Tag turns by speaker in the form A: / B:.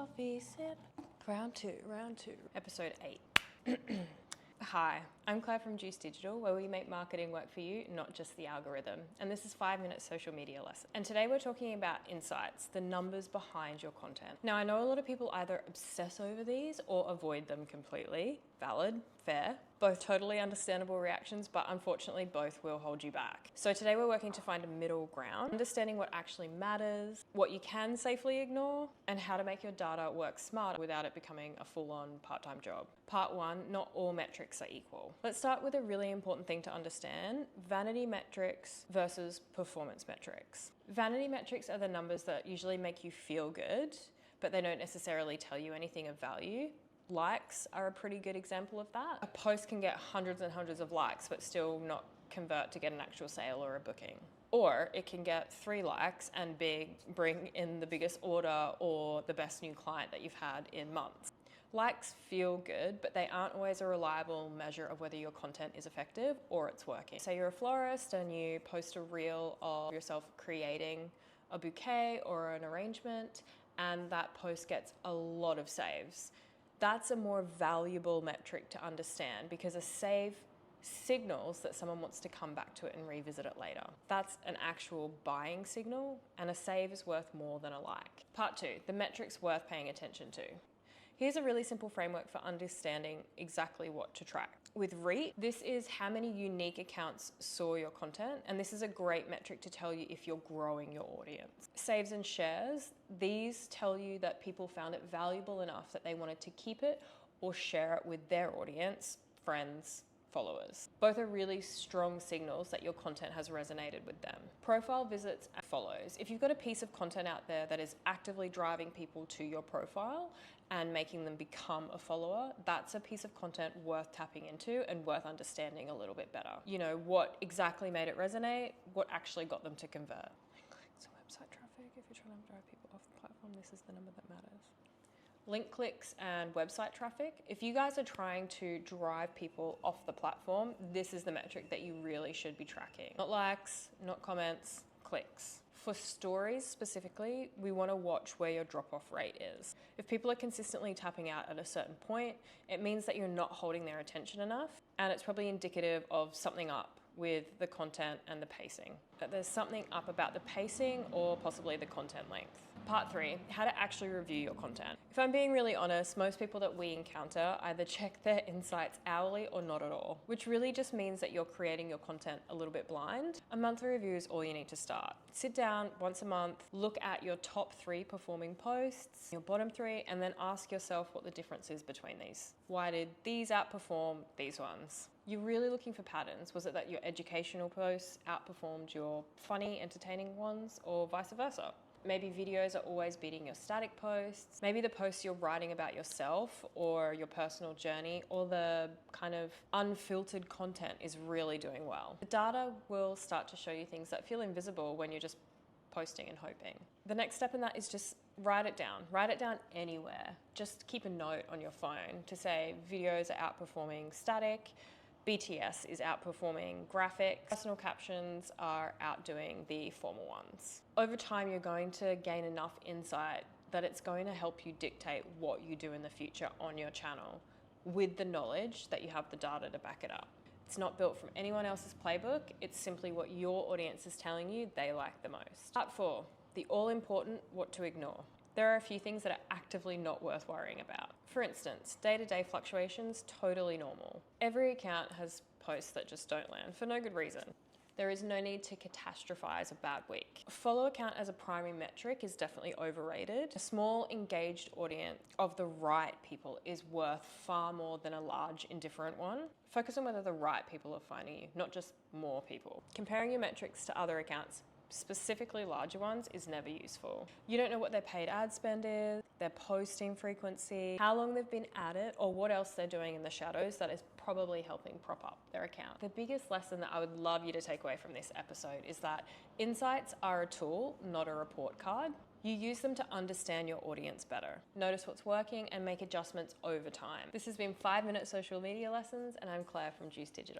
A: coffee sip. Round two, episode 8. Hi, I'm Claire from Juice Digital, where we make marketing work for you, not just the algorithm. And this is 5-minute social media lesson. And today we're talking about insights, the numbers behind your content. Now, I know a lot of people either obsess over these or avoid them completely. Valid, fair, both totally understandable reactions, but unfortunately both will hold you back. So today we're working to find a middle ground, understanding what actually matters, what you can safely ignore, and how to make your data work smarter without it becoming a full-on part-time job. Part 1, not all metrics are equal. Let's start with a really important thing to understand: vanity metrics versus performance metrics. Vanity metrics are the numbers that usually make you feel good, but they don't necessarily tell you anything of value. Likes are a pretty good example of that. A post can get hundreds and hundreds of likes, but still not convert to get an actual sale or a booking. Or it can get 3 likes and bring in the biggest order or the best new client that you've had in months. Likes feel good, but they aren't always a reliable measure of whether your content is effective or it's working. Say you're a florist and you post a reel of yourself creating a bouquet or an arrangement, and that post gets a lot of saves. That's a more valuable metric to understand, because a save signals that someone wants to come back to it and revisit it later. That's an actual buying signal, and a save is worth more than a like. Part 2, the metrics worth paying attention to. Here's a really simple framework for understanding exactly what to track. With reach, this is how many unique accounts saw your content, and this is a great metric to tell you if you're growing your audience. Saves and shares, these tell you that people found it valuable enough that they wanted to keep it or share it with their audience, friends, followers. Both are really strong signals that your content has resonated with them. Profile visits follows. If you've got a piece of content out there that is actively driving people to your profile and making them become a follower, that's a piece of content worth tapping into and worth understanding a little bit better. You know, what exactly made it resonate, what actually got them to convert. So website traffic, if you're trying to drive people off the platform, this is the number that matters. Link clicks and website traffic. If you guys are trying to drive people off the platform, this is the metric that you really should be tracking. Not likes, not comments, clicks. For stories specifically, we want to watch where your drop-off rate is. If people are consistently tapping out at a certain point, it means that you're not holding their attention enough, and it's probably indicative of something up with the content and the pacing. But there's something up about the pacing or possibly the content length. Part 3, how to actually review your content. If I'm being really honest, most people that we encounter either check their insights hourly or not at all, which really just means that you're creating your content a little bit blind. A monthly review is all you need to start. Sit down once a month, look at your top 3 performing posts, your bottom 3, and then ask yourself what the difference is between these. Why did these outperform these ones? You're really looking for patterns. Was it that your educational posts outperformed your funny, entertaining ones, or vice versa? Maybe videos are always beating your static posts. Maybe the posts you're writing about yourself or your personal journey or the kind of unfiltered content is really doing well. The data will start to show you things that feel invisible when you're just posting and hoping. The next step in that is just write it down. Write it down anywhere. Just keep a note on your phone to say videos are outperforming static, BTS is outperforming graphics, personal captions are outdoing the formal ones. Over time, you're going to gain enough insight that it's going to help you dictate what you do in the future on your channel with the knowledge that you have the data to back it up. It's not built from anyone else's playbook, it's simply what your audience is telling you they like the most. Part 4, the all-important what to ignore. There are a few things that are actively not worth worrying about. For instance, day-to-day fluctuations, totally normal. Every account has posts that just don't land for no good reason. There is no need to catastrophize a bad week. A follow count as a primary metric is definitely overrated. A small engaged audience of the right people is worth far more than a large indifferent one. Focus on whether the right people are finding you, not just more people. Comparing your metrics to other accounts, specifically larger ones, is never useful. You don't know what their paid ad spend is, their posting frequency, how long they've been at it, or what else they're doing in the shadows that is probably helping prop up their account. The biggest lesson that I would love you to take away from this episode is that insights are a tool, not a report card. You use them to understand your audience better. Notice what's working and make adjustments over time. This has been 5-minute social media lessons, and I'm Claire from Juice Digital.